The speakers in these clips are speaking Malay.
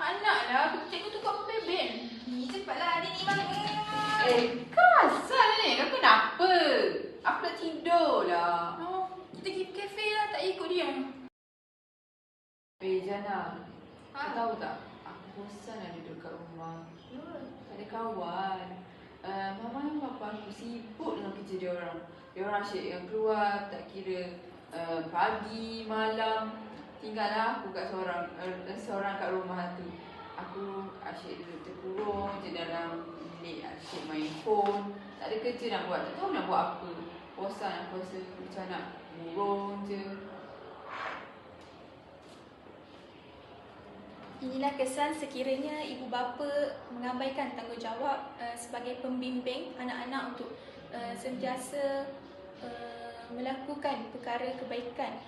Naklah, cikgu tukar pembebel. Ni cepatlah, adik ni mana? Kau asal ni? Kau kenapa? Aku nak tidur lah. Oh, kita pergi kafe lah, tak ikut dia. Jana, Ha? kau tahu tak? Aku bosan lah duduk kat rumah. Tak ada kawan. Mama dan papa aku sibuk dengan kerja dia orang. Dia orang asyik yang keluar, tak kira pagi, malam. Tinggallah aku kat seorang kat rumah tu. Aku asyik duduk terkurung je dalam bilik, asyik main phone. Tak ada kerja nak buat, tak tahu nak buat apa. Bosan aku rasa macam nak murung je. Inilah kesan sekiranya ibu bapa mengabaikan tanggungjawab sebagai pembimbing anak-anak untuk sentiasa melakukan perkara kebaikan.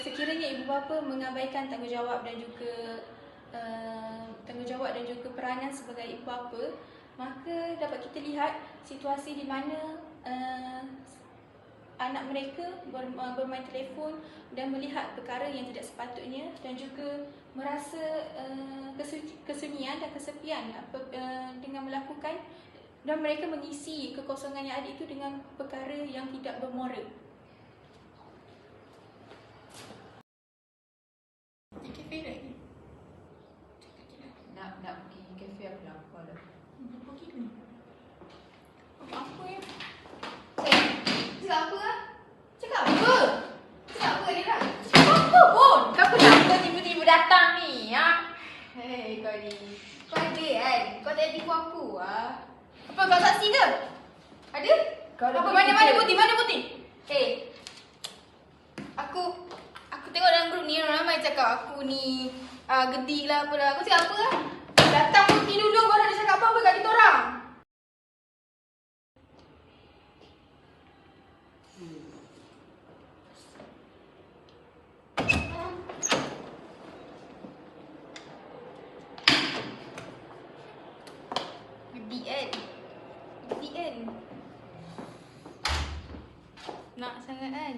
Sekiranya ibu bapa mengabaikan tanggungjawab dan juga peranan sebagai ibu bapa, maka dapat kita lihat situasi di mana anak mereka bermain telefon dan melihat perkara yang tidak sepatutnya dan juga merasa kesunyian dan kesepian dengan melakukan, dan mereka mengisi kekosongan yang ada itu dengan perkara yang tidak bermoral. Di kafe lagi? Nak pergi kafe aku lapar dah. Pergi ni. Apa ya? Cakap apa lah? Cakap apa? Cakap apa ni lah? Cakap apa pun? Kau kenapa tiba-tiba datang ni? Ha? Hei kau ni. Kau ada kan? Kau tak tipu aku lah. Apa kau saksi ke? Ada? Kau dah Apa pergi mana ke? putih? Mana putih? Aku tengok dalam grup ni orang ramai cakap aku ni gedik lah apalah. Aku cakap apa lah? Datang putih dulu baru dia cakap apa kat kita orang. Gedik kan? Gedik kan? Nak sangat kan?